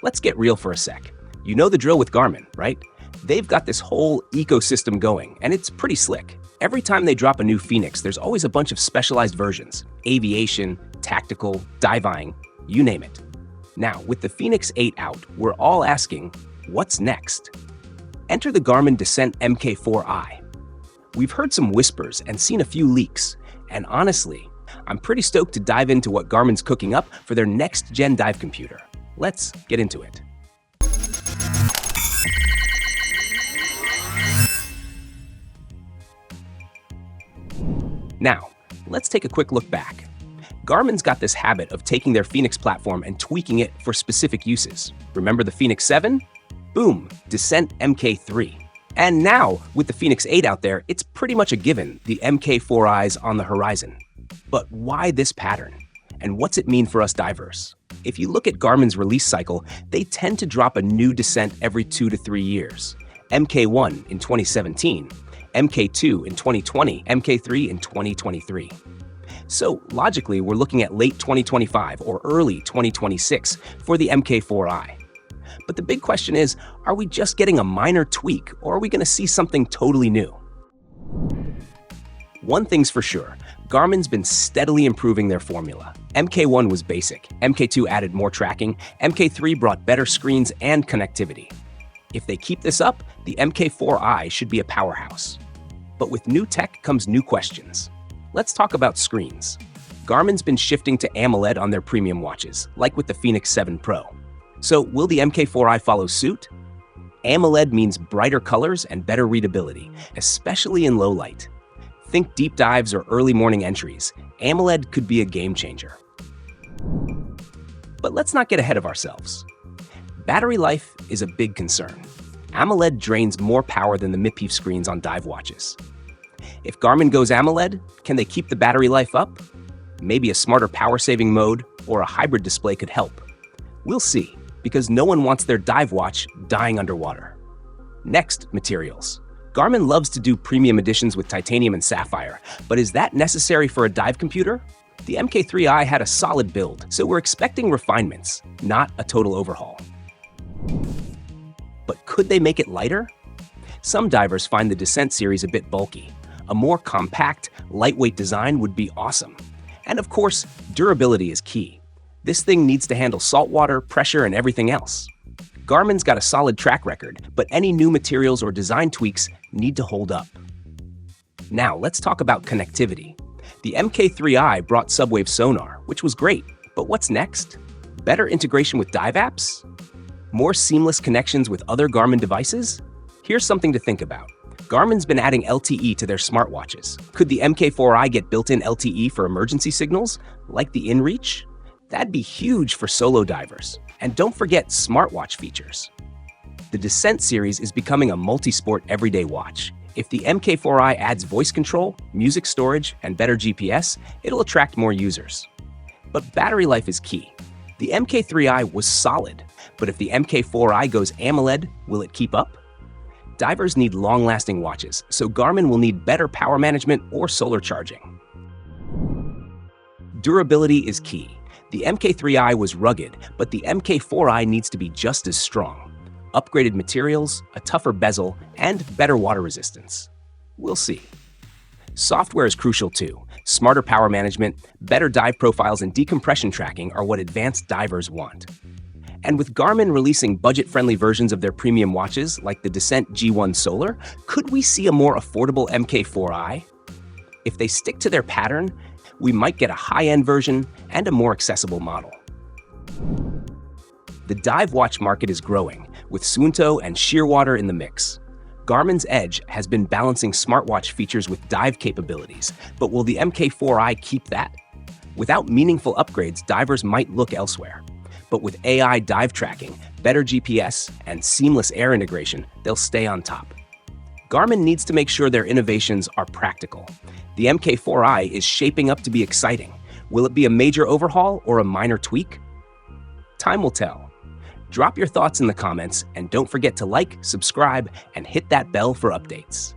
Let's get real for a sec. You know the drill with Garmin, right? They've got this whole ecosystem going, and it's pretty slick. Every time they drop a new Fenix, there's always a bunch of specialized versions: aviation, tactical, diving, you name it. Now, with the Fenix 8 out, we're all asking, what's next? Enter the Garmin Descent MK4i. We've heard some whispers and seen a few leaks, and honestly, I'm pretty stoked to dive into what Garmin's cooking up for their next-gen dive computer. Let's get into it. Now, let's take a quick look back. Garmin's got this habit of taking their Fenix platform and tweaking it for specific uses. Remember the Fenix 7? Boom, Descent MK3. And now, with the Fenix 8 out there, it's pretty much a given, the MK4i's on the horizon. But why this pattern? And what's it mean for us divers? If you look at Garmin's release cycle, they tend to drop a new Descent every 2 to 3 years. MK1 in 2017, MK2 in 2020, MK3 in 2023. So logically, we're looking at late 2025 or early 2026 for the MK4i. But the big question is, are we just getting a minor tweak, or are we going to see something totally new? One thing's for sure, Garmin's been steadily improving their formula. MK1 was basic, MK2 added more tracking, MK3 brought better screens and connectivity. If they keep this up, the MK4i should be a powerhouse. But with new tech comes new questions. Let's talk about screens. Garmin's been shifting to AMOLED on their premium watches, like with the Fenix 7 Pro. So will the MK4i follow suit? AMOLED means brighter colors and better readability, especially in low light. Think deep dives or early morning entries. AMOLED could be a game changer. But let's not get ahead of ourselves. Battery life is a big concern. AMOLED drains more power than the MIPI screens on dive watches. If Garmin goes AMOLED, can they keep the battery life up? Maybe a smarter power-saving mode or a hybrid display could help. We'll see, because no one wants their dive watch dying underwater. Next, materials. Garmin loves to do premium editions with titanium and sapphire, but is that necessary for a dive computer? The MK3i had a solid build, so we're expecting refinements, not a total overhaul. But could they make it lighter? Some divers find the Descent series a bit bulky. A more compact, lightweight design would be awesome. And of course, durability is key. This thing needs to handle saltwater, pressure, and everything else. Garmin's got a solid track record, but any new materials or design tweaks need to hold up. Now, let's talk about connectivity. The MK3i brought subwave sonar, which was great, but what's next? Better integration with dive apps? More seamless connections with other Garmin devices? Here's something to think about. Garmin's been adding LTE to their smartwatches. Could the MK4i get built-in LTE for emergency signals, like the InReach? That'd be huge for solo divers. And don't forget smartwatch features. The Descent series is becoming a multi-sport everyday watch. If the MK4i adds voice control, music storage, and better GPS, it'll attract more users. But battery life is key. The MK3i was solid, but if the MK4i goes AMOLED, will it keep up? Divers need long-lasting watches, so Garmin will need better power management or solar charging. Durability is key. The MK3i was rugged, but the MK4i needs to be just as strong. Upgraded materials, a tougher bezel, and better water resistance. We'll see. Software is crucial too. Smarter power management, better dive profiles, and decompression tracking are what advanced divers want. And with Garmin releasing budget-friendly versions of their premium watches, like the Descent G1 Solar, could we see a more affordable MK4i? If they stick to their pattern, we might get a high-end version and a more accessible model. The dive watch market is growing, with Suunto and Shearwater in the mix. Garmin's edge has been balancing smartwatch features with dive capabilities, but will the MK4i keep that? Without meaningful upgrades, divers might look elsewhere. But with AI dive tracking, better GPS, and seamless air integration, they'll stay on top. Garmin needs to make sure their innovations are practical. The MK4i is shaping up to be exciting. Will it be a major overhaul or a minor tweak? Time will tell. Drop your thoughts in the comments, and don't forget to like, subscribe, and hit that bell for updates.